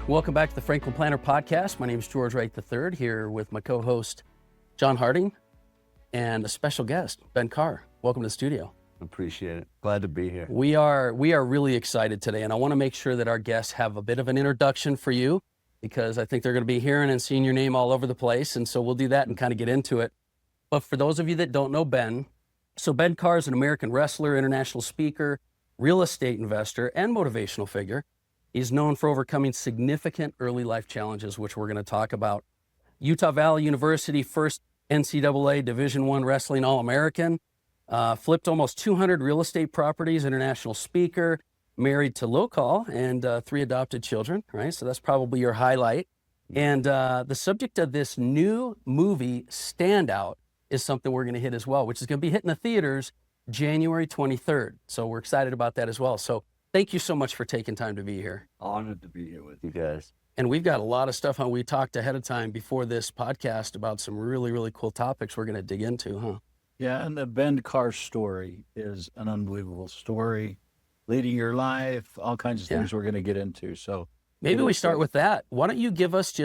Welcome back to the Franklin Planner Podcast. My name is George Wright III, here with my co-host, John Harding, and a special guest, Ben Kjar. Welcome to the studio. Appreciate it. Glad to be here. We are really excited today, and I want to make sure that our guests have a bit of an introduction for you, because I think they're going to be hearing and seeing your name all over the place, and so we'll do that and kind of get into it. But for those of you that don't know Ben, so Ben Kjar is an American wrestler, international speaker, real estate investor, and motivational figure. He's known for overcoming significant early life challenges, which we're going to talk about. Utah Valley University, first NCAA Division I Wrestling All-American, flipped almost 200 real estate properties, international speaker, married to local, and 3 adopted children, right? So that's probably your highlight. And the subject of this new movie, Standout, is something we're going to hit as well, which is going to be hitting the theaters January 23rd. So we're excited about that as well. So thank you so much for taking time to be here. Honored to be here with you guys. And we've got a lot of stuff on. We talked ahead of time before this podcast about some really, really cool topics we're going to dig into, huh? Yeah, and the Ben Kjar story is an unbelievable story, leading your life, all kinds of things we're going to get into. So maybe we start with that. Why don't you give us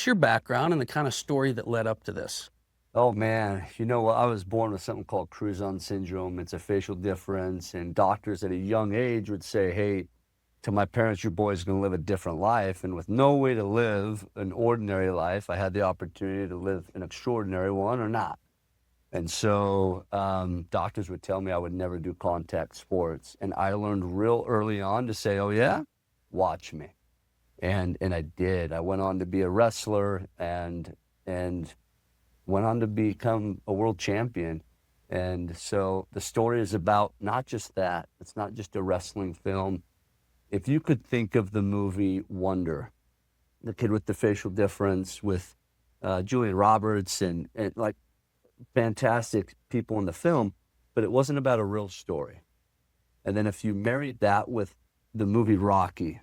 your background and the kind of story that led up to this? Oh man, you know what? I was born with something called Crouzon syndrome. It's a facial difference, and doctors at a young age would say, hey, to my parents, your boy's going to live a different life. And with no way to live an ordinary life, I had the opportunity to live an extraordinary one or not. And so doctors would tell me I would never do contact sports. And I learned real early on to say, oh yeah, watch me. And I did. I went on to be a wrestler and went on to become a world champion. And so the story is about not just that. It's not just a wrestling film. If you could think of the movie Wonder, the kid with the facial difference with Julian Roberts and like fantastic people in the film, but it wasn't about a real story. And then if you married that with the movie Rocky,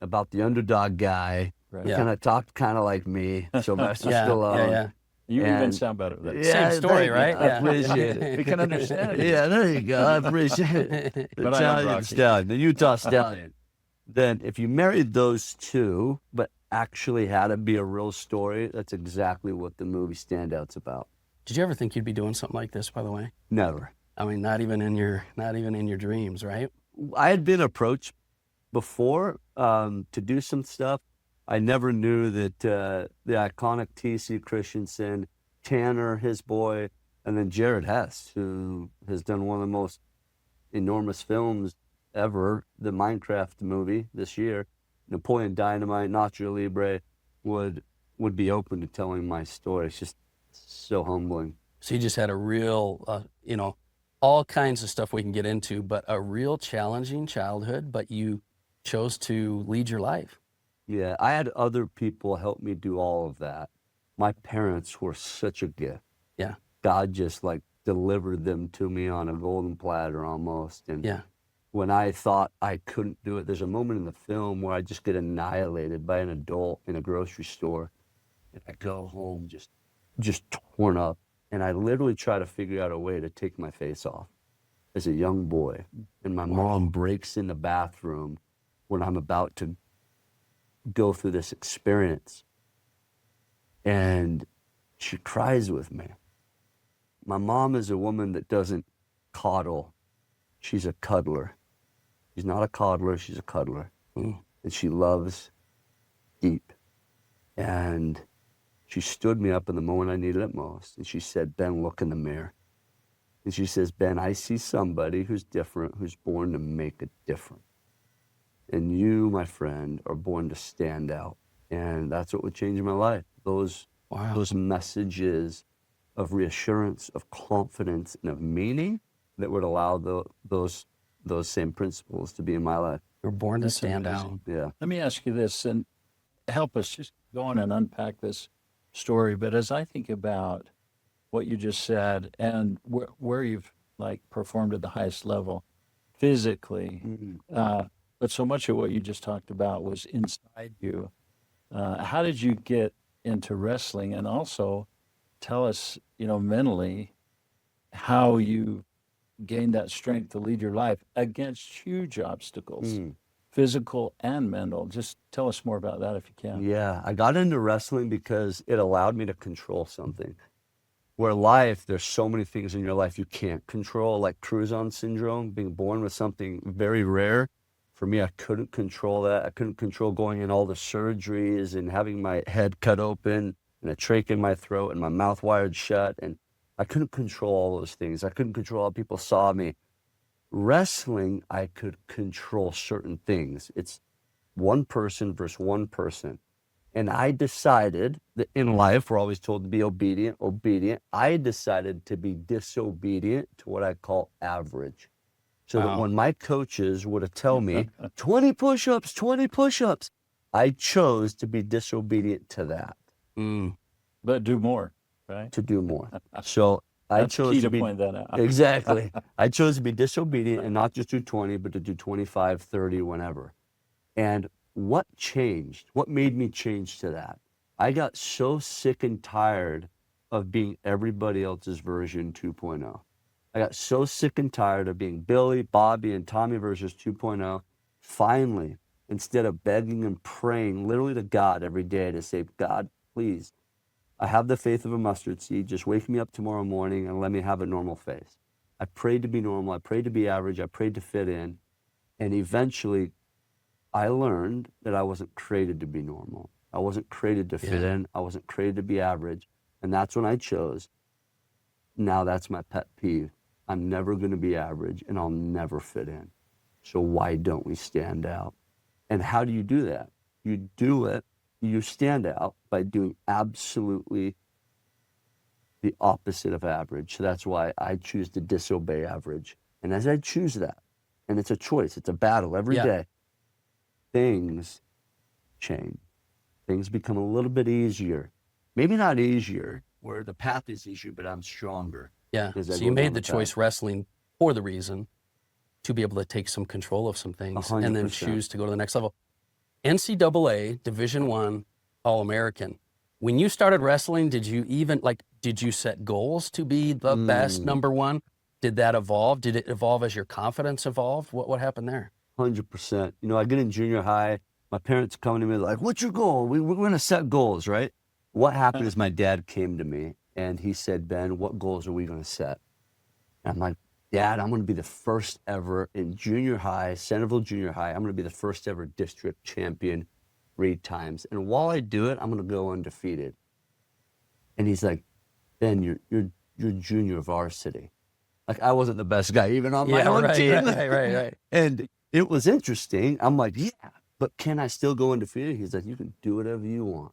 about the underdog guy, kind of talked kind of like me, Sylvester Stallone. You even sound better. Same story, right? I appreciate it. We can understand it. Yeah, there you go. I appreciate it. The Italian stallion, the Utah stallion. Then if you married those two, but actually had it be a real story, that's exactly what the movie Standout's about. Did you ever think you'd be doing something like this, by the way? Never. I mean, not even in your dreams, right? I had been approached before to do some stuff. I never knew that the iconic T.C. Christensen, Tanner, his boy, and then Jared Hess, who has done one of the most enormous films ever, the Minecraft movie this year, Napoleon Dynamite, Nacho Libre, would be open to telling my story. It's just so humbling. So you just had a real, all kinds of stuff we can get into, but a real challenging childhood, but you chose to lead your life. Yeah, I had other people help me do all of that. My parents were such a gift. Yeah. God just like delivered them to me on a golden platter almost. And when I thought I couldn't do it, there's a moment in the film where I just get annihilated by an adult in a grocery store. And I go home just torn up. And I literally try to figure out a way to take my face off as a young boy. And my mom breaks in the bathroom when I'm about to go through this experience, and she cries with me. My mom is a woman that doesn't coddle. She's a cuddler. She's not a coddler, she's a cuddler. And she loves deep. And she stood me up in the moment I needed it most, and she said, Ben, look in the mirror. And she says, Ben, I see somebody who's different, who's born to make a difference. And you, my friend, are born to stand out. And that's what would change my life. Those messages of reassurance, of confidence, and of meaning that would allow those same principles to be in my life. You're born to stand out. Yeah. Let me ask you this, and help us just go on and unpack this story. But as I think about what you just said and where you've performed at the highest level physically, but so much of what you just talked about was inside you. How did you get into wrestling? And also tell us, mentally, how you gained that strength to lead your life against huge obstacles. physical and mental. Just tell us more about that if you can. Yeah, I got into wrestling because it allowed me to control something. Where life, there's so many things in your life you can't control, like Crouzon syndrome, being born with something very rare. For me, I couldn't control that. I couldn't control going in all the surgeries and having my head cut open and a trach in my throat and my mouth wired shut. And I couldn't control all those things. I couldn't control how people saw me. Wrestling, I could control certain things. It's one person versus one person. And I decided that in life, we're always told to be obedient. I decided to be disobedient to what I call average. So that when my coaches would tell me 20 push-ups, I chose to be disobedient to that. But do more, right? To do more. So I chose key to to point that out. Exactly. I chose to be disobedient and not just do 20, but to do 25, 30, whenever. And what changed? What made me change to that? I got so sick and tired of being everybody else's version 2.0. I got so sick and tired of being Billy, Bobby, and Tommy versions 2.0. Finally, instead of begging and praying literally to God every day to say, God, please, I have the faith of a mustard seed. Just wake me up tomorrow morning and let me have a normal face. I prayed to be normal. I prayed to be average. I prayed to fit in. And eventually, I learned that I wasn't created to be normal. I wasn't created to fit in. I wasn't created to be average. And that's when I chose. Now that's my pet peeve. I'm never going to be average and I'll never fit in. So why don't we stand out? And how do you do that? You do it, you stand out by doing absolutely the opposite of average. So that's why I choose to disobey average. And as I choose that, and it's a choice, it's a battle every day, things change. Things become a little bit easier. Maybe not easier, where the path is easier, but I'm stronger. Yeah, so you made the choice wrestling for the reason to be able to take some control of some things 100%. and then choose to go to the next level. NCAA Division I All-American. When you started wrestling, did you set goals to be the best number one? Did that evolve? Did it evolve as your confidence evolved? What happened there? 100%. You know, I get in junior high, my parents come to me like, what's your goal? We're going to set goals, right? What happened is my dad came to me and he said, Ben, what goals are we going to set? And I'm like, Dad, I'm going to be the first ever in junior high, Centerville Junior High. I'm going to be the first ever district champion 3 times. And while I do it, I'm going to go undefeated. And he's like, Ben, you're junior varsity. Like, I wasn't the best guy even on my own team. Right. And it was interesting. I'm like, yeah, but can I still go undefeated? He's like, you can do whatever you want.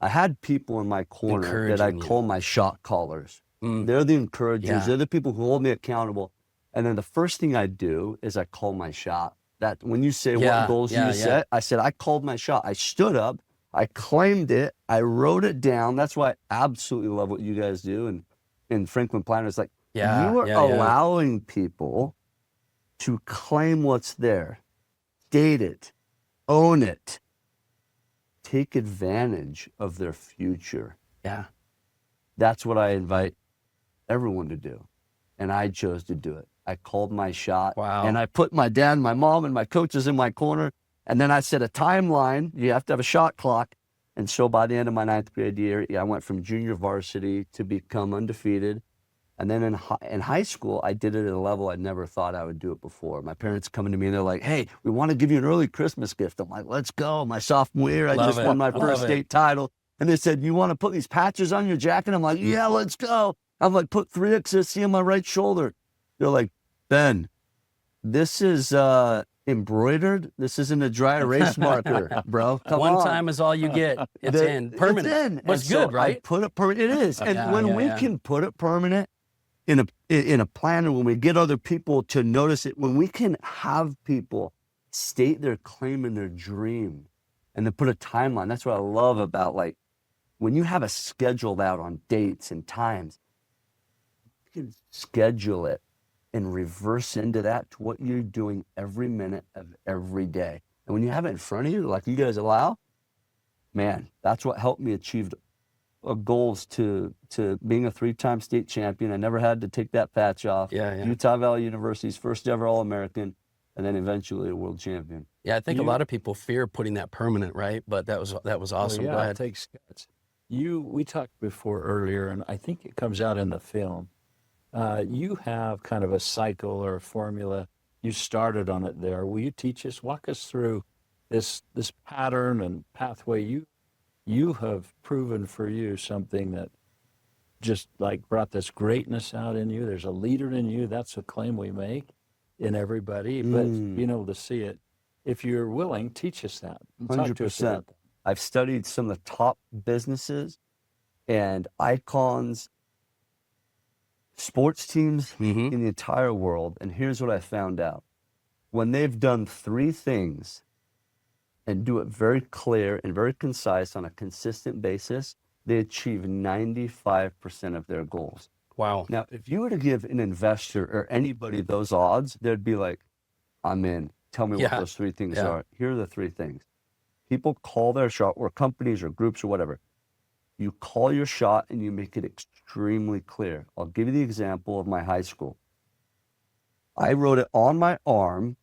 I had people in my corner that I call my shot callers. They're the encouragers. They're the people who hold me accountable. And then the first thing I do is I call my shot. That when you say what goals you set, I said I called my shot. I stood up, I claimed it, I wrote it down. That's why I absolutely love what you guys do. And Franklin Planner is like, you are allowing people to claim what's there, state it, own it, take advantage of their future. Yeah. That's what I invite everyone to do. And I chose to do it. I called my shot. Wow. And I put my dad, my mom, and my coaches in my corner. And then I set a timeline. You have to have a shot clock. And so by the end of my 9th grade year, I went from junior varsity to become undefeated. And then in high school, I did it at a level I never thought I would do it before. My parents coming to me and they're like, hey, we want to give you an early Christmas gift. I'm like, let's go. My sophomore year, I just won my first state title. And they said, you want to put these patches on your jacket? I'm like, yeah, let's go. I'm like, put 3XC on my right shoulder. They're like, Ben, this is embroidered. This isn't a dry erase marker, bro. Come on. One time is all you get. It's in. Permanent. It's in. But it's good, right? I put it permanent. It is. And when we can put it permanent in a planner, when we get other people to notice it, when we can have people state their claim and their dream and then put a timeline. That's what I love about, like, when you have a scheduled out on dates and times, you can schedule it and reverse into that to what you're doing every minute of every day. And when you have it in front of you, like you guys allow, man, that's what helped me achieve goals to being a 3-time state champion. I never had to take that patch off. Utah Valley University's first ever All-American. and then eventually a world champion. Yeah, I think a lot of people fear putting that permanent, right? But that was awesome. Yeah, Go it ahead. takes guts. We talked before earlier, and I think it comes out in the film. You have kind of a cycle or a formula. You started on it there. Will you walk us through this pattern and pathway? You have proven for you something that just like brought this greatness out in you. There's a leader in you. That's a claim we make in everybody, but being able to see it. If you're willing, teach us that. Talk to us about 100%. that. I've studied some of the top businesses and icons, sports teams in the entire world. And here's what I found out. When they've done 3 things and do it very clear and very concise on a consistent basis, they achieve 95% of their goals. Wow. Now, if you were to give an investor or anybody those odds, they'd be like, I'm in. Tell me what those 3 things are. Here are the 3 things. People call their shot, or companies or groups or whatever. You call your shot and you make it extremely clear. I'll give you the example of my high school. I wrote it on my arm.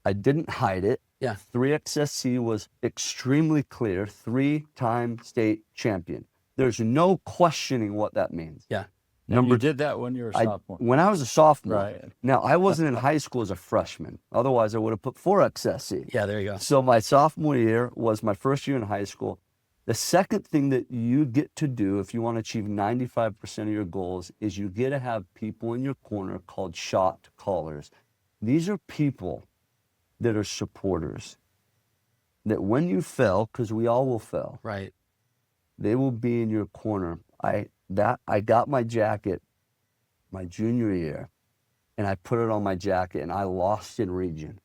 I didn't hide it. 3XSC was extremely clear, 3-time state champion. There's no questioning what that means. Yeah. You did that when you were a sophomore. When I was a sophomore. Right. Now, I wasn't in high school as a freshman. Otherwise, I would have put 4XSC. Yeah, there you go. So my sophomore year was my first year in high school. The second thing that you get to do if you want to achieve 95% of your goals is you get to have people in your corner called shot callers. These are people that are supporters. That when you fail, because we all will fail. Right. They will be in your corner. I got my jacket my junior year, and I put it on my jacket, and I lost in region.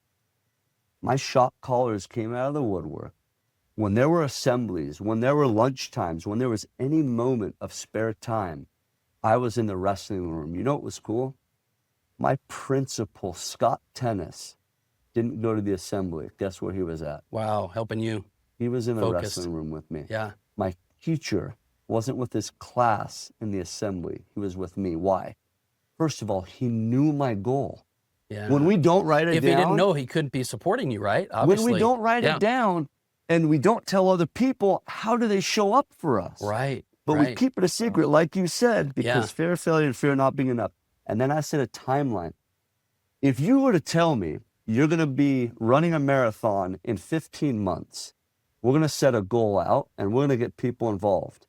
My shot callers came out of the woodwork. When there were assemblies, when there were lunch times, when there was any moment of spare time, I was in the wrestling room. You know what was cool? My principal, Scott Tennis, didn't go to the assembly. Guess where he was at? Wow, helping you. He was in the Focused. wrestling room with me. Yeah. My teacher wasn't with his class in the assembly. He was with me. Why? First of all, he knew my goal. Yeah. When we don't write it If down. he didn't know, he couldn't be supporting you, right? Obviously. When we don't write it down and we don't tell other people, how do they show up for us? Right. But we keep it a secret, like you said, because fear of failure and fear of not being enough. And then I set a timeline. If you were to tell me you're going to be running a marathon in 15 months, we're going to set a goal out and we're going to get people involved.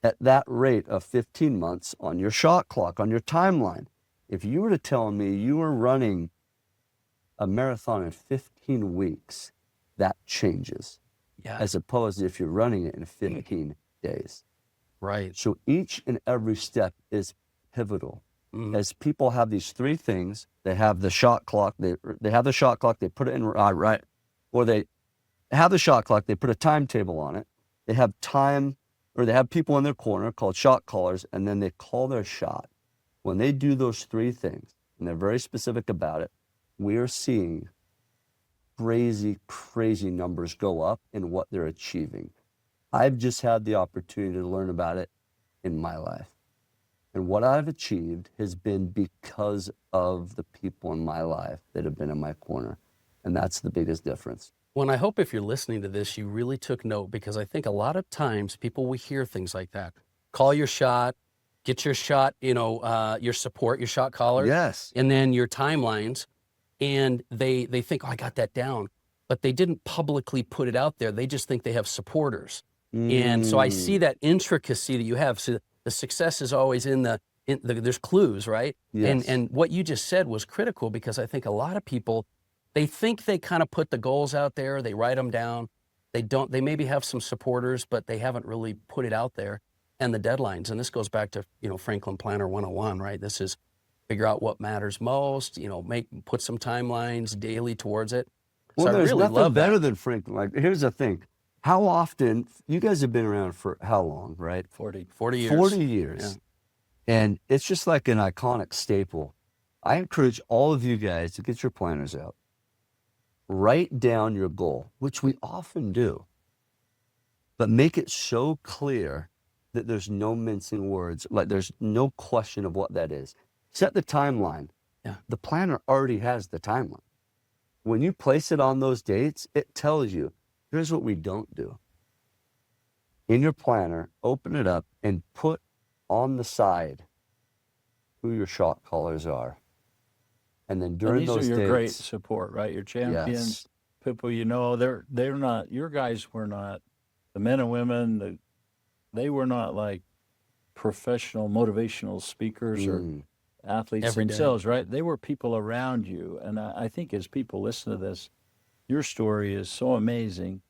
At that rate of 15 months on your shot clock, on your timeline, if you were to tell me you were running a marathon in 15 weeks, that changes. Yeah. As opposed to if you're running it in 15 days. Right. So each and every step is pivotal. As people have these 3 things, they have the shot clock, they have the shot clock, they put it in right, or they have the shot clock, they put a timetable on it, they have time, or they have people in their corner called shot callers, and then they call their shot. When they do those 3 things, and they're very specific about it, we are seeing crazy numbers go up in what they're achieving. I've just had the opportunity to learn about it in my life. And what I've achieved has been because of the people in my life that have been in my corner. And that's the biggest difference. Well, and I hope if you're listening to this, you really took note, because I think a lot of times people will hear things like that. Call your shot, get your shot, your support, your shot caller. Yes. And then your timelines. And they think, oh, I got that down. But they didn't publicly put it out there. They just think they have supporters. And so I see that intricacy that you have. So the success is always there's clues, right? Yes. And what you just said was critical, because I think a lot of people, they think they kind of put the goals out there, they write them down. They maybe have some supporters, but they haven't really put it out there. And the deadlines, and this goes back to, Franklin Planner 101, right? This is figure out what matters most, put some timelines daily towards it. Well, So there's I really nothing love better that. than Franklin. Like, here's the thing. How often, you guys have been around for how long, right? 40 years. 40 years. Yeah. And it's just like an iconic staple. I encourage all of you guys to get your planners out. Write down your goal, which we often do. But make it so clear that there's no mincing words, like there's no question of what that is. Set the timeline. Yeah. The planner already has the timeline. when you place it on those dates, it tells you, here's what we don't do. In your planner, open it up and put on the side who your shot callers are. And then during these those are your great dates, support, right? Your champions, yes, people they're not, your guys were not, the men and women, they were not like professional motivational speakers or athletes Every day. themselves, right? They were people around you. And I think as people listen to this, your story is so amazing.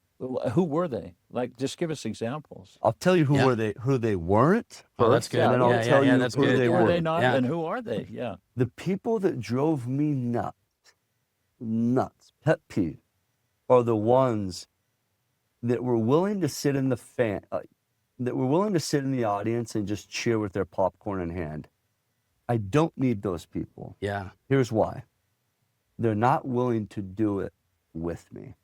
Who were they? Like, just give us examples. I'll tell you who they weren't first, Oh, that's good. and then I'll tell you that's who good. they Who were. are they not, Yeah. and who are they? Yeah. The people that drove me nuts, pet peeve, are the ones that were willing to sit in the audience and just cheer with their popcorn in hand. I don't need those people. Yeah. Here's why. They're not willing to do it with me.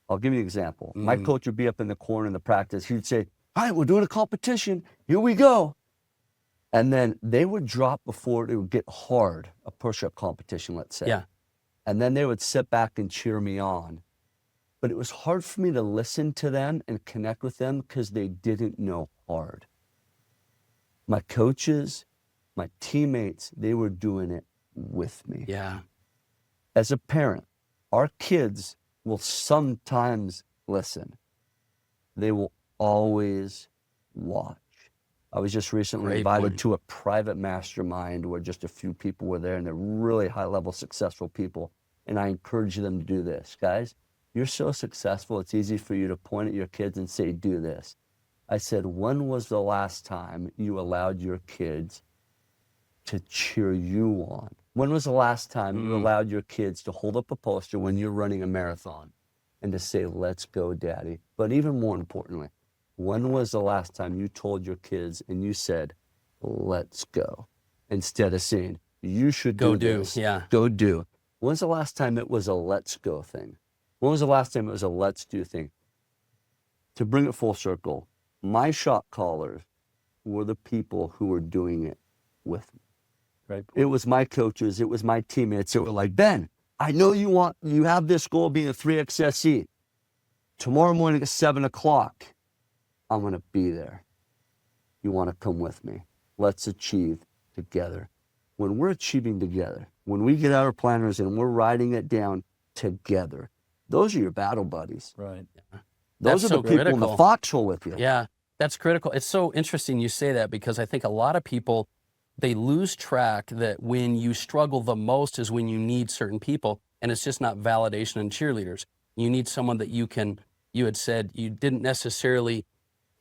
I'll give you an example. My coach would be up in the corner in the practice. He'd say, all right, we're doing a competition. Here we go. And then they would drop before it would get hard, a push-up competition, let's say. Yeah. And then they would sit back and cheer me on. But it was hard for me to listen to them and connect with them because they didn't know hard. My coaches, my teammates, they were doing it with me. Yeah. As a parent, our kids will sometimes listen. They will always watch. I was just recently Great invited point. to a private mastermind where just a few people were there, and they're really high-level successful people. And I encourage them to do this. Guys, you're so successful, it's easy for you to point at your kids and say, do this. I said, when was the last time you allowed your kids to cheer you on? When was the last time you allowed your kids to hold up a poster when you're running a marathon and to say, let's go, Daddy? But even more importantly, when was the last time you told your kids and you said, let's go, instead of saying, you should Go do do. this. Yeah. Go do. When's the last time it was a let's go thing? When was the last time it was a let's do thing? To bring it full circle, my shot callers were the people who were doing it with me. Right. It was my coaches, it was my teammates that were like, Ben, I know you have this goal being a 3XSE. Tomorrow morning at 7 o'clock, I'm going to be there. You want to come with me? Let's achieve together. When we're achieving together, when we get out our planners and we're writing it down together, those are your battle buddies. Right. Those That's are so the people in the critical. foxhole with you. Yeah, that's critical. It's so interesting you say that because I think a lot of people, they lose track that when you struggle the most is when you need certain people, and it's just not validation and cheerleaders. You need someone that you had said you didn't necessarily,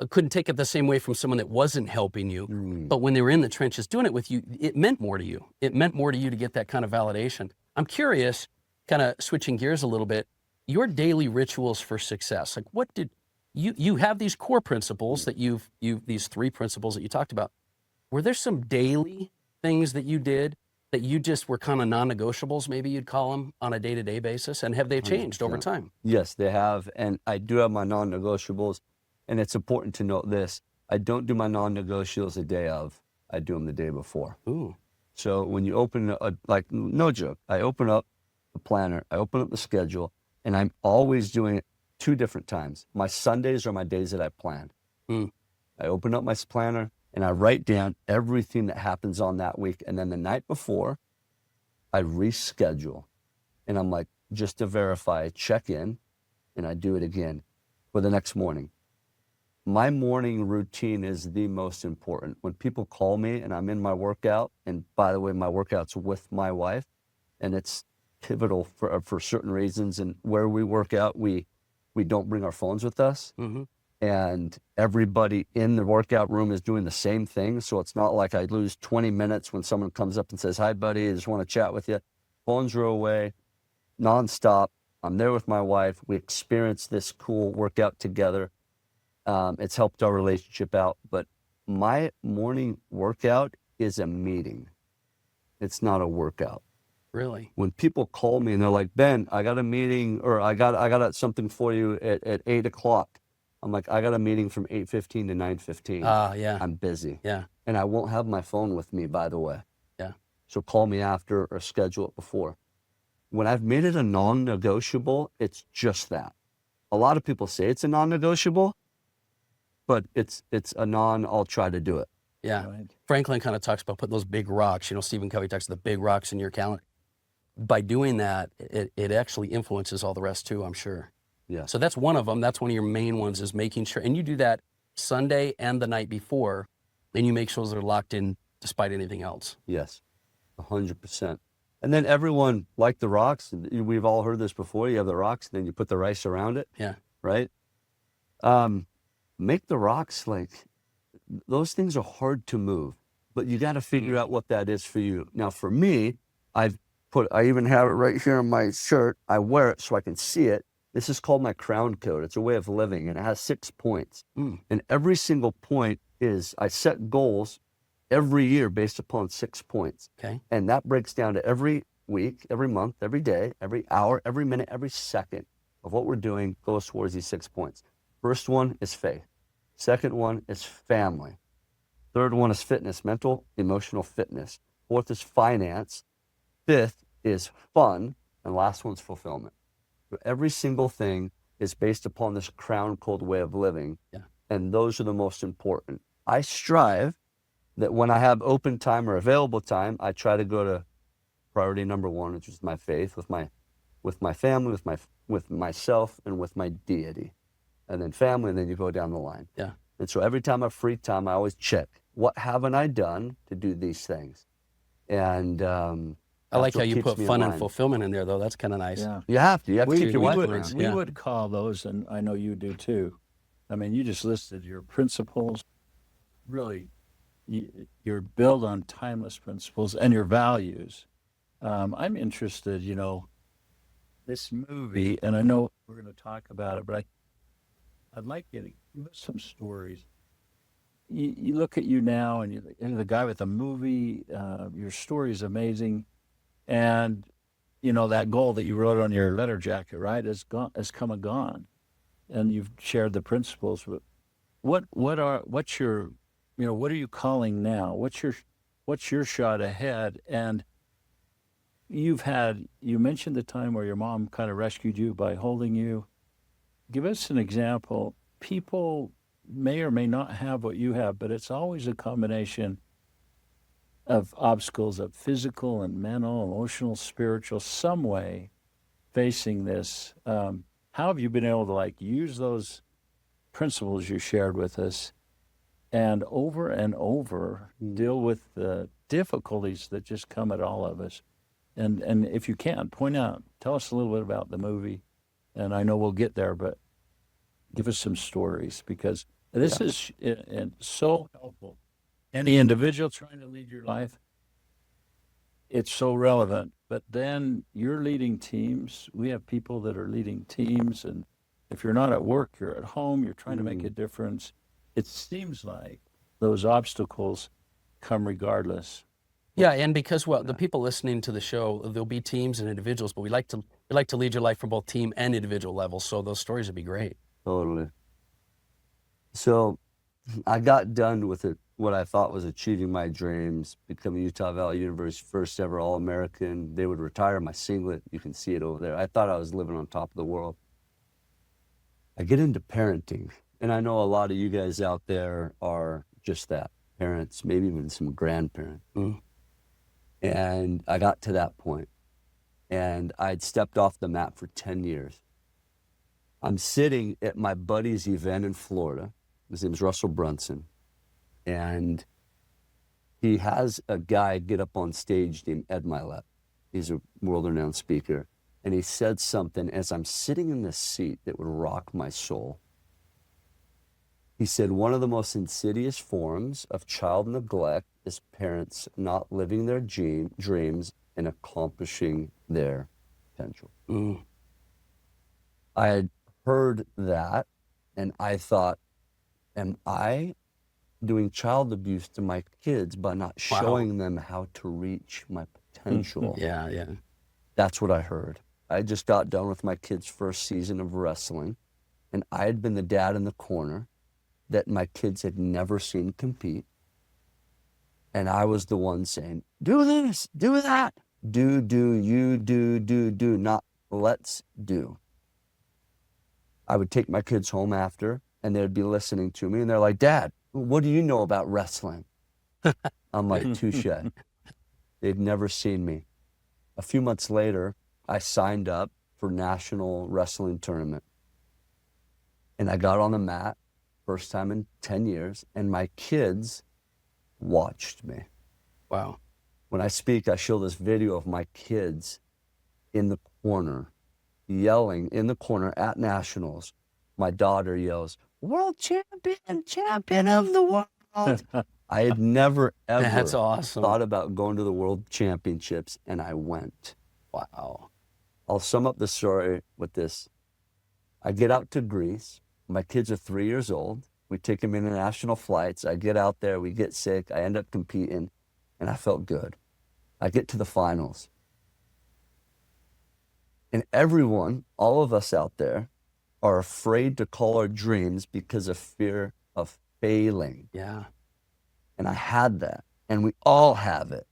couldn't take it the same way from someone that wasn't helping you, but when they were in the trenches doing it with you, it meant more to you. It meant more to you to get that kind of validation. I'm curious, kind of switching gears a little bit, your daily rituals for success. Like what did, you have these core principles that these 3 principles that you talked about. Were there some daily things that you did that you just were kind of non-negotiables, maybe you'd call them, on a day-to-day basis? And have they changed over 100%. time? Yes, they have. And I do have my non-negotiables. And it's important to note this. I don't do my non-negotiables the day of. I do them the day before. Ooh. So when you open, like, no joke, I open up the planner, I open up the schedule, and I'm always doing it 2 different times. My Sundays are my days that I plan. I open up my planner, and I write down everything that happens on that week. And then the night before, I reschedule. And I'm like, just to verify, check in, and I do it again for the next morning. My morning routine is the most important. When people call me and I'm in my workout, and by the way, my workout's with my wife, and it's pivotal for certain reasons. And where we work out, we don't bring our phones with us. And everybody in the workout room is doing the same thing. So it's not like I lose 20 minutes when someone comes up and says, hi, buddy, I just want to chat with you. Phones are away, nonstop. I'm there with my wife. We experience this cool workout together. It's helped our relationship out. But my morning workout is a meeting. It's not a workout. Really? When people call me and they're like, Ben, I got a meeting, or I got something for you at 8 o'clock. I'm like, I got a meeting from 8:15 to 9:15. Yeah. I'm busy. Yeah. And I won't have my phone with me, by the way. Yeah. So call me after or schedule it before. when I've made it a non-negotiable, it's just that. A lot of people say it's a non-negotiable, but it's a I'll try to do it. Yeah. Right. Franklin kind of talks about putting those big rocks, Stephen Covey talks about the big rocks in your calendar. By doing that, it actually influences all the rest too, I'm sure. Yeah. So that's one of them. That's one of your main ones, is making sure, and you do that Sunday and the night before, and you make sure they're locked in despite anything else. Yes, 100%. And then everyone, like the rocks, we've all heard this before, you have the rocks, and then you put the rice around it. Yeah. Right? Make the rocks, those things are hard to move, but you got to figure out what that is for you. Now, for me, I even have it right here on my shirt. I wear it so I can see it. This is called my crown code. It's a way of living, and it has 6 points. And every single point is, I set goals every year based upon 6 points. Okay. And that breaks down to every week, every month, every day, every hour, every minute, every second of what we're doing goes towards these 6 points. First one is faith. Second one is family. Third one is fitness, mental, emotional fitness. Fourth is finance. Fifth is fun. And last one's fulfillment. So every single thing is based upon this crown code way of living. Yeah. And those are the most important. I strive that when I have open time or available time, I try to go to priority number one, which is my faith, with my family, with myself, and with my deity. And then family, and then you go down the line. Yeah. And so every time I have free time, I always check, what haven't I done to do these things? And I like how you keeps put me in fun and line. fulfillment in there, though. That's kind of nice. Yeah. You have to keep your wife around. We would call those, and I know you do too. I mean, you just listed your principles. Really, you're built on timeless principles and your values. I'm interested, this movie, and I know we're going to talk about it, but I'd like you to give us some stories. You look at you now, and you're the guy with the movie. Your story is amazing, and that goal that you wrote on your letter jacket, right, has come and gone, and you've shared the principles. But what are you calling now? What's your shot ahead? And you mentioned the time where your mom kind of rescued you by holding you. Give us an example. People may or may not have what you have, but it's always a combination of obstacles of physical and mental, emotional, spiritual, some way facing this. How have you been able to use those principles you shared with us and over deal with the difficulties that just come at all of us? And if you can, tell us a little bit about the movie, and I know we'll get there, but give us some stories, because this is so helpful. Any individual trying to lead your life, it's so relevant. But then you're leading teams. We have people that are leading teams, and if you're not at work, you're at home, you're trying to make a difference. It seems like those obstacles come regardless. Yeah, and because the people listening to the show, there'll be teams and individuals, but we like to lead your life from both team and individual levels. So those stories would be great. Totally. So I got done with what I thought was achieving my dreams, becoming Utah Valley University's first ever All-American. They would retire my singlet. You can see it over there. I thought I was living on top of the world. I get into parenting, and I know a lot of you guys out there are just that, parents, maybe even some grandparents. And I got to that point, and I'd stepped off the mat for 10 years. I'm sitting at my buddy's event in Florida. His name's Russell Brunson. And he has a guy get up on stage named Ed Milet. He's a world-renowned speaker. And he said something as I'm sitting in this seat that would rock my soul. He said, one of the most insidious forms of child neglect is parents not living their dreams and accomplishing their potential. I had heard that, and I thought, am I doing child abuse to my kids by not showing them how to reach my potential? Yeah. That's what I heard. I just got done with my kids' first season of wrestling, and I had been the dad in the corner that my kids had never seen compete. And I was the one saying, do this, do that. do, not let's do. I would take my kids home after, and they'd be listening to me, and they're like, Dad, what do you know about wrestling? I'm like, touche. They'd never seen me. A few months later, I signed up for national wrestling tournament. And I got on the mat, first time in 10 years, and my kids watched me. Wow. When I speak, I show this video of my kids in the corner, yelling in the corner at nationals. My daughter yells, "World champion, champion of the world." I had never, ever That's awesome. thought about going to the world championships, and I went. Wow. I'll sum up the story with this. I get out to Greece. My kids are 3 years old. We take them international flights. I get out there. We get sick. I end up competing, and I felt good. I get to the finals. And everyone, all of us out there, are afraid to call our dreams because of fear of failing. Yeah. And I had that, and we all have it.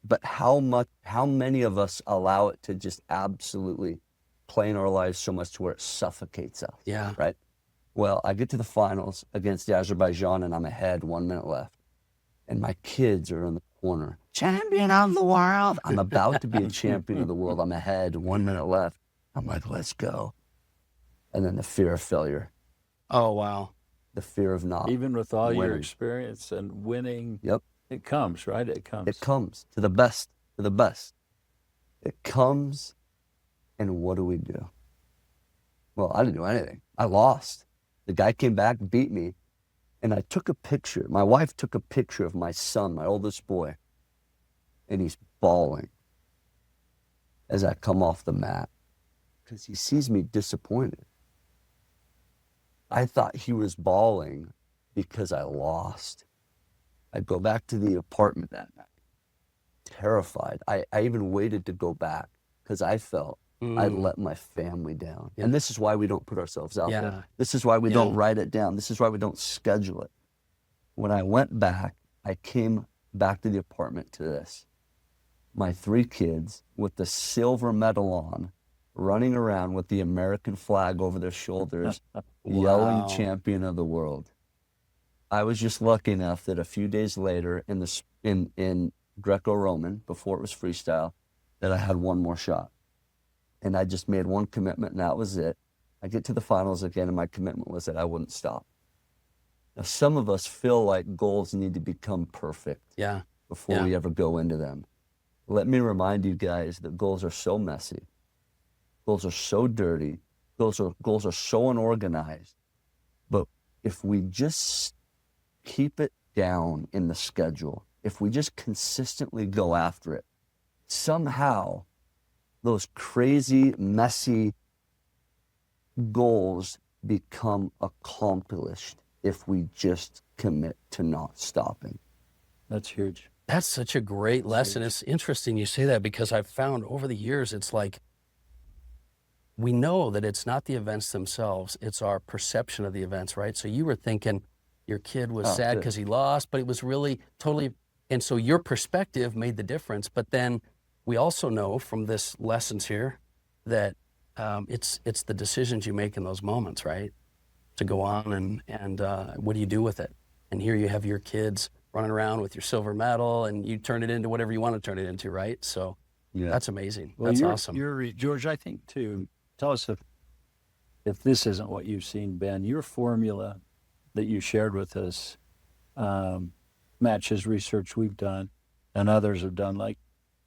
But how many of us allow it to just absolutely play in our lives so much to where it suffocates us? Yeah. Right? Well, I get to the finals against Azerbaijan, and I'm ahead, 1 minute left. And my kids are in the corner. Champion of the world. I'm about to be a champion of the world. I'm ahead, 1 minute left. I'm like, let's go. And then the fear of failure. Oh, wow. The fear of not Even with all your winning. experience and winning, Yep. it comes, right? It comes. It comes to the best, to the best. It comes, and what do we do? Well, I didn't do anything. I lost. The guy came back, beat me, and I took a picture. My wife took a picture of my son, my oldest boy, and he's bawling as I come off the mat because he sees me disappointed. I thought he was bawling because I lost. I go back to the apartment that night, terrified. I even waited to go back because I felt I'd let my family down. Yeah. And this is why we don't put ourselves out Yeah. there. This is why we don't write it down. This is why we don't schedule it. When I went back, I came back to the apartment to this. My 3 kids with the silver medal on, running around with the American flag over their shoulders, yelling Wow. champion of the world. I was just lucky enough that a few days later in Greco-Roman, before it was freestyle, that I had one more shot. And I just made one commitment, and that was it. I get to the finals again, and my commitment was that I wouldn't stop. Now, some of us feel like goals need to become perfect Yeah. before we ever go into them. Let me remind you guys that goals are so messy. Goals are so dirty. Goals are so unorganized. But if we just keep it down in the schedule, if we just consistently go after it, somehow those crazy, messy goals become accomplished if we just commit to not stopping. That's huge. That's such a great lesson. It's interesting you say that because I've found over the years, it's like we know that it's not the events themselves, it's our perception of the events, right? So you were thinking your kid was sad good. because he lost, but it was really totally, and so your perspective made the difference. But then we also know from this lessons here that it's the decisions you make in those moments, right? To go on and what do you do with it? And here you have your kids running around with your silver medal, and you turn it into whatever you want to turn it into, right? So that's amazing. Well, That's awesome. George, I think too, tell us if this isn't what you've seen, Ben, your formula that you shared with us matches research we've done and others have done. Like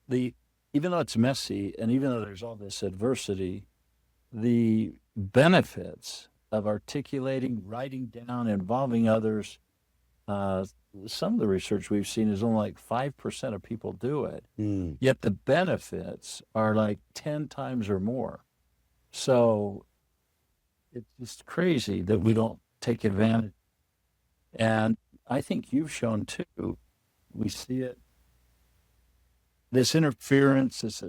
even though it's messy and even though there's all this adversity, the benefits of articulating, writing down, involving others, some of the research we've seen is only like 5% of people do it. Yet the benefits are like 10 times or more. So it's just crazy that we don't take advantage. And I think you've shown too, we see it, this interference, this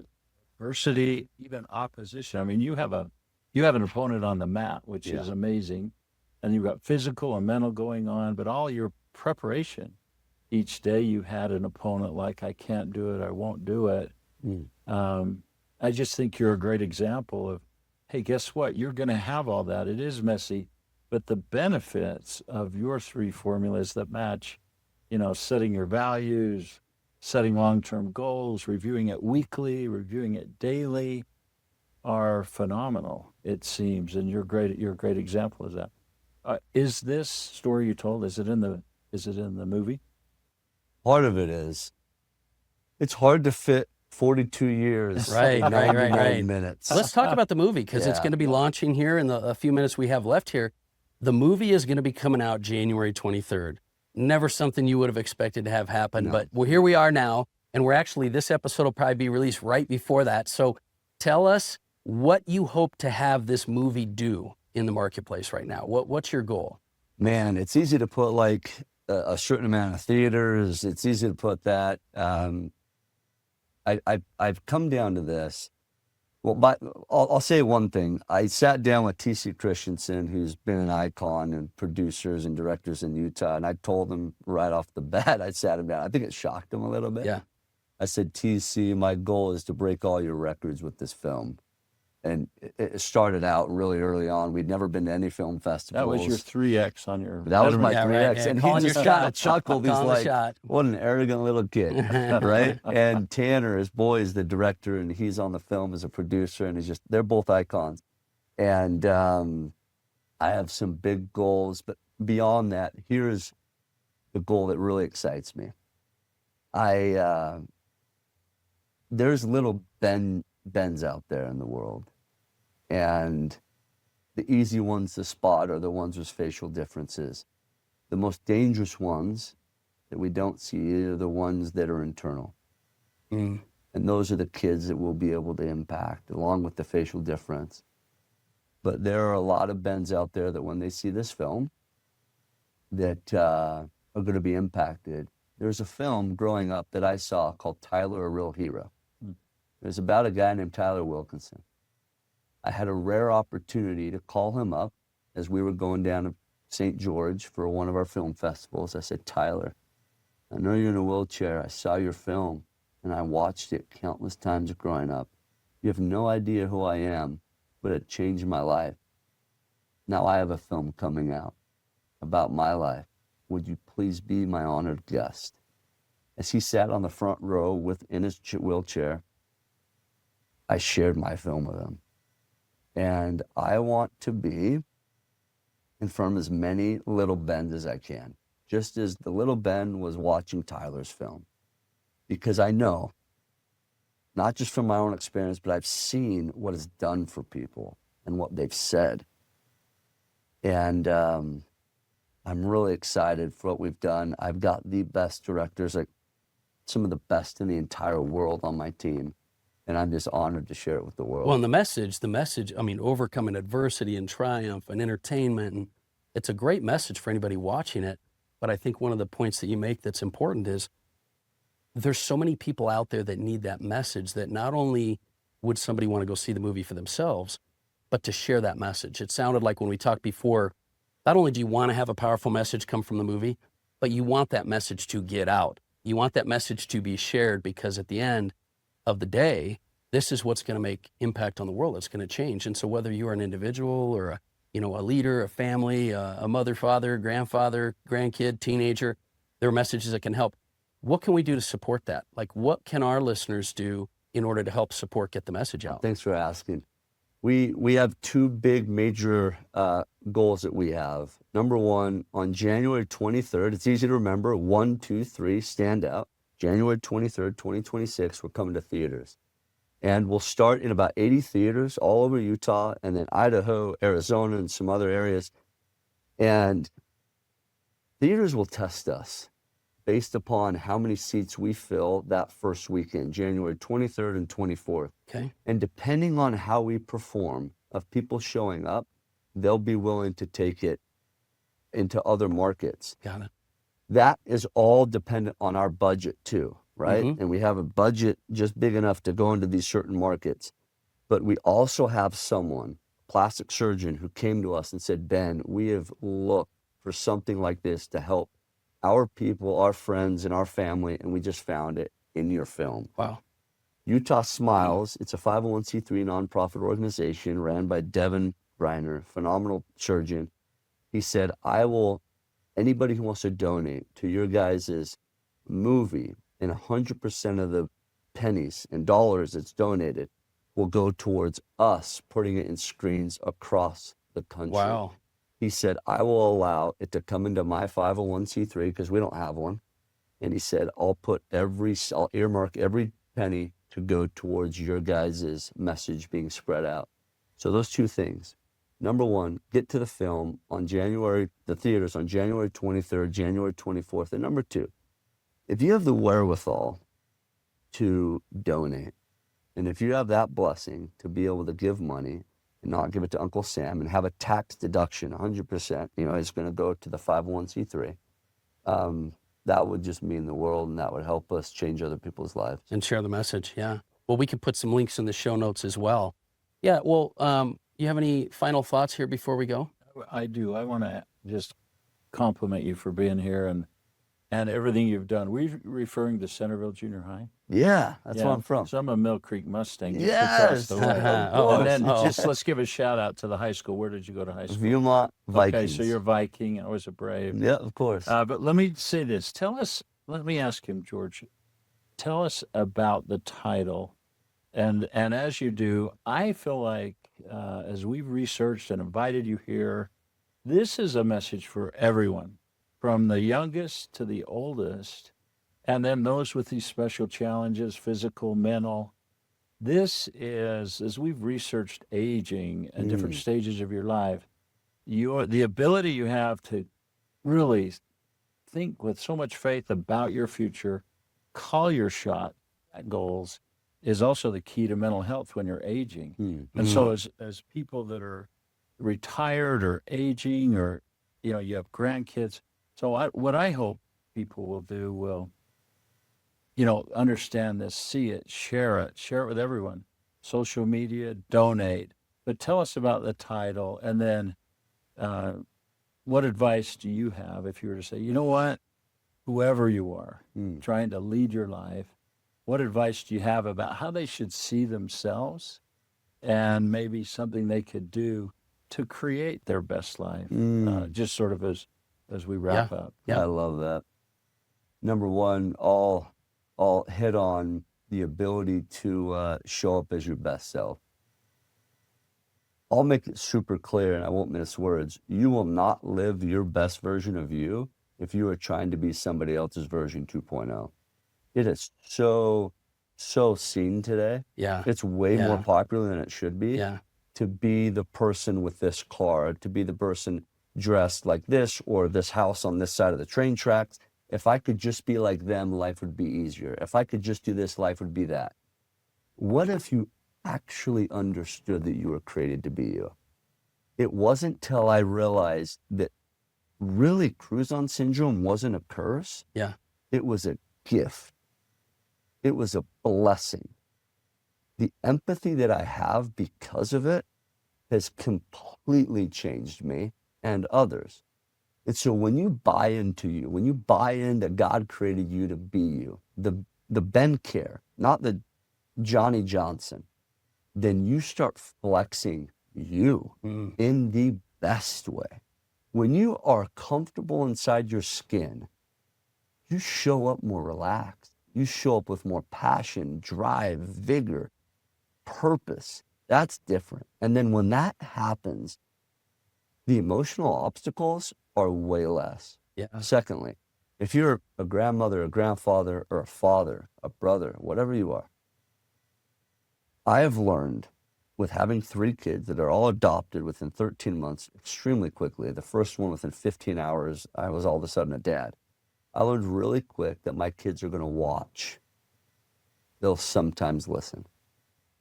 adversity, even opposition. I mean, you have an opponent on the mat, which is amazing. And you've got physical and mental going on, but all your preparation each day, you had an opponent like, I can't do it, I won't do it. I just think you're a great example of, hey, guess what? You're going to have all that. It is messy, but the benefits of your 3 formulas that match, setting your values, setting long-term goals, reviewing it weekly, reviewing it daily, are phenomenal, it seems. And you're a great example of that. Is this story you told, is it in the movie? Part of it is. It's hard to fit 42 years Right, in right, 99 minutes. Let's talk about the movie, because it's going to be launching here in a few minutes we have left here. The movie is going to be coming out January 23rd. Never something you would have expected to have happen, but here we are now, and this episode will probably be released right before that. So tell us what you hope to have this movie do in the marketplace right now. What's your goal? Man, it's easy to put like a certain amount of theaters. It's easy to put that. I've come down to this. Well, I'll say one thing. I sat down with T.C. Christensen, who's been an icon and producers and directors in Utah, and I told him right off the bat, I sat him down. I think it shocked him a little bit. Yeah. I said, T.C., my goal is to break all your records with this film. And it started out really early on. We'd never been to any film festivals. That was your 3X on your... That was my 3X. Right. Yeah, and he just kind of chuckled. He's like, shot. What an arrogant little kid, right? And Tanner, his boy, is the director, and he's on the film as a producer, and they're both icons. And I have some big goals, but beyond that, here's the goal that really excites me. There's little Bens out there in the world. And the easy ones to spot are the ones with facial differences. The most dangerous ones that we don't see are the ones that are internal. And those are the kids that we'll be able to impact, along with the facial difference. But there are a lot of Bens out there that when they see this film, that are going to be impacted. There's a film growing up that I saw called Tyler, a Real Hero. It was about a guy named Tyler Wilkinson. I had a rare opportunity to call him up as we were going down to St. George for one of our film festivals. I said, Tyler, I know you're in a wheelchair. I saw your film, and I watched it countless times growing up. You have no idea who I am, but it changed my life. Now I have a film coming out about my life. Would you please be my honored guest? As he sat on the front row in his wheelchair, I shared my film with him. And I want to be in front of as many little Bens as I can, just as the little Ben was watching Tyler's film. Because I know, not just from my own experience, but I've seen what it's done for people and what they've said. And I'm really excited for what we've done. I've got the best directors, like some of the best in the entire world on my team. And I'm just honored to share it with the world. Well, and the message, I mean, overcoming adversity and triumph and entertainment, and it's a great message for anybody watching it. But I think one of the points that you make that's important is there's so many people out there that need that message, that not only would somebody want to go see the movie for themselves, but to share that message. It sounded like when we talked before, not only do you want to have a powerful message come from the movie, but you want that message to get out. You want that message to be shared, because at the end of the day, this is what's going to make impact on the world. It's going to change. And so whether you're an individual or a leader, a family, a mother, father, grandfather, grandkid, teenager, there are messages that can help. What can we do to support that? Like, what can our listeners do in order to help support get the message out? Thanks for asking. We have 2 big major goals that we have. Number one, on January 23rd, it's easy to remember, 1, 2, 3, Standout. January 23rd, 2026, we're coming to theaters. And we'll start in about 80 theaters all over Utah, and then Idaho, Arizona, and some other areas. And theaters will test us based upon how many seats we fill that first weekend, January 23rd and 24th. Okay. And depending on how we perform, of people showing up, they'll be willing to take it into other markets. Got it. That is all dependent on our budget too, right? Mm-hmm. And we have a budget just big enough to go into these certain markets. But we also have someone, plastic surgeon, who came to us and said, Ben, we have looked for something like this to help our people, our friends, and our family, and we just found it in your film. Wow. Utah Smiles. It's a 501c3 nonprofit organization ran by Devin Reiner, phenomenal surgeon. He said, anybody who wants to donate to your guys' movie, and 100% of the pennies and dollars that's donated will go towards us putting it in screens across the country. Wow. He said, I will allow it to come into my 501c3 because we don't have one. And he said, I'll earmark every penny to go towards your guys' message being spread out. So those two things. Number one, get to the film on the theaters on January 23rd, January 24th. And number two, if you have the wherewithal to donate, and if you have that blessing to be able to give money and not give it to Uncle Sam and have a tax deduction, 100%, it's going to go to the 501c3, that would just mean the world, and that would help us change other people's lives. And share the message, yeah. Well, we could put some links in the show notes as well. Yeah, well, you have any final thoughts here before we go? I do. I want to just compliment you for being here and everything you've done. Were you referring to Centerville Junior High? Yeah, that's where I'm from. So I'm a Mill Creek Mustang. Yes. And then let's give a shout out to the high school. Where did you go to high school? Viewmont Vikings. Okay, so you're Viking. I was a Brave. Yeah, of course. But let me say this. Let me ask him, George, tell us about the title. And as you do, I feel like as we've researched and invited you here, this is a message for everyone, from the youngest to the oldest, and then those with these special challenges, physical, mental. This is, as we've researched aging and different stages of your life, the ability you have to really think with so much faith about your future, call your shot at goals, is also the key to mental health when you're aging. And so as people that are retired or aging, or you have grandkids, so what I hope people will do will understand this, see it, share it with everyone, social media, donate. But tell us about the title, and then what advice do you have if you were to say, you know what, whoever you are trying to lead your life, what advice do you have about how they should see themselves and maybe something they could do to create their best life? Just sort of as we wrap up. Yeah, I love that. Number one, I'll hit on the ability to show up as your best self. I'll make it super clear, and I won't mince words. You will not live your best version of you if you are trying to be somebody else's version 2.0. It is so seen today. Yeah. It's way more popular than it should be. Yeah. To be the person with this car, to be the person dressed like this, or this house on this side of the train tracks. If I could just be like them, life would be easier. If I could just do this, life would be that. What if you actually understood that you were created to be you? It wasn't till I realized that really Crouzon syndrome wasn't a curse. Yeah. It was a gift. It was a blessing. The empathy that I have because of it has completely changed me and others. And so when you buy into you, when you buy into God created you to be you, the Ben Kjar, not the Johnny Johnson, then you start flexing you in the best way. When you are comfortable inside your skin, you show up more relaxed. You show up with more passion, drive, vigor, purpose. That's different. And then when that happens, the emotional obstacles are way less. Yeah. Secondly, if you're a grandmother, a grandfather, or a father, a brother, whatever you are, I have learned with having 3 kids that are all adopted within 13 months extremely quickly. The first one within 15 hours, I was all of a sudden a dad. I learned really quick that my kids are going to watch. They'll sometimes listen.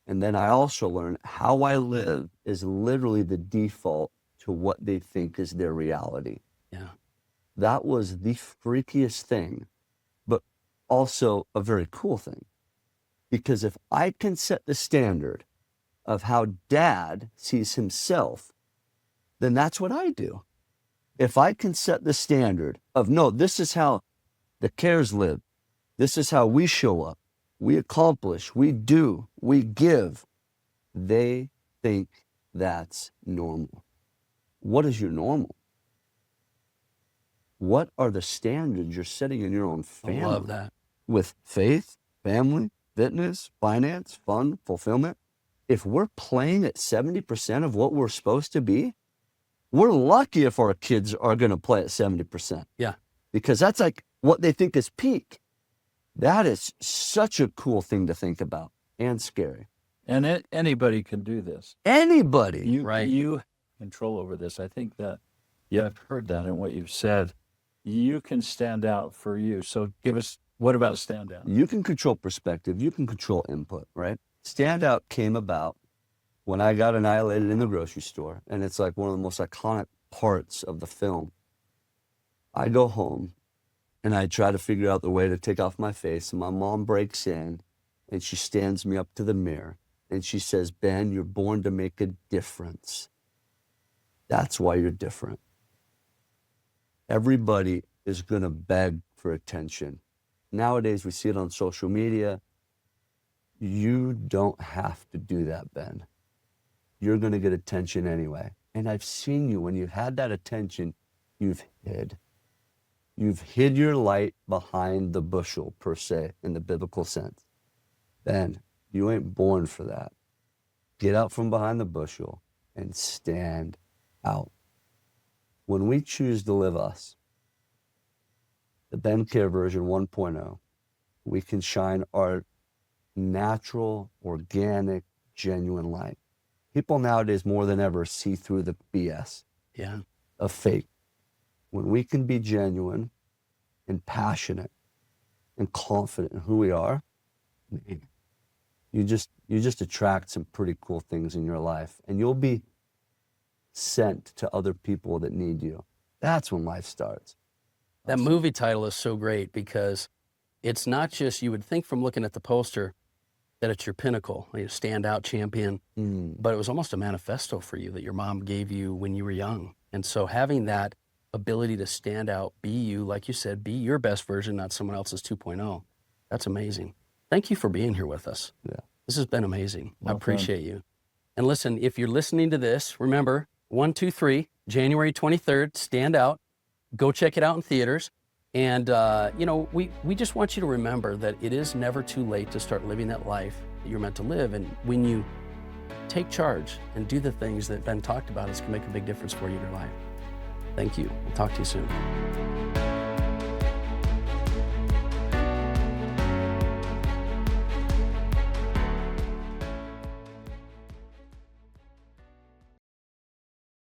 And then I also learned how I live is literally the default to what they think is their reality. Yeah. That was the freakiest thing, but also a very cool thing. Because if I can set the standard of how dad sees himself, then that's what I do. If I can set the standard of, no, this is how the Kjars live, this is how we show up, we accomplish, we do, we give, they think that's normal. What is your normal? What are the standards you're setting in your own family? I love that. With faith, family, fitness, finance, fun, fulfillment. If we're playing at 70% of what we're supposed to be, we're lucky if our kids are going to play at 70%. Yeah. Because that's like what they think is peak. That is such a cool thing to think about and scary. And anybody can do this. Anybody. You control over this. I think that, yeah, I've heard that in what you've said. You can stand out for you. So give us, what about Standout? You can control perspective. You can control input, right? Standout came about when I got annihilated in the grocery store. And it's like one of the most iconic parts of the film. I go home and I try to figure out the way to take off my face. And my mom breaks in and she stands me up to the mirror. And she says, Ben, you're born to make a difference. That's why you're different. Everybody is going to beg for attention. Nowadays, we see it on social media. You don't have to do that, Ben. You're going to get attention anyway. And I've seen you, when you had that attention, you've hid. You've hid your light behind the bushel, per se, in the biblical sense. Ben, you ain't born for that. Get out from behind the bushel and stand out. When we choose to live us, the Ben Kjar version 1.0, we can shine our natural, organic, genuine light. People nowadays more than ever see through the BS of fake. When we can be genuine and passionate and confident in who we are, man, you just attract some pretty cool things in your life, and you'll be sent to other people that need you. That's when life starts. That movie title is so great because it's not just, you would think from looking at the poster that it's your pinnacle, standout champion, but it was almost a manifesto for you that your mom gave you when you were young. And so having that ability to stand out, be you, like you said, be your best version, not someone else's 2.0. That's amazing. Thank you for being here with us. Yeah. This has been amazing. Well I appreciate you. And listen, if you're listening to this, remember, 1, 2, 3, January 23rd, Standout. Go check it out in theaters. And, we just want you to remember that it is never too late to start living that life that you're meant to live. And when you take charge and do the things that Ben talked about, it's going to make a big difference for you in your life. Thank you. We'll talk to you soon.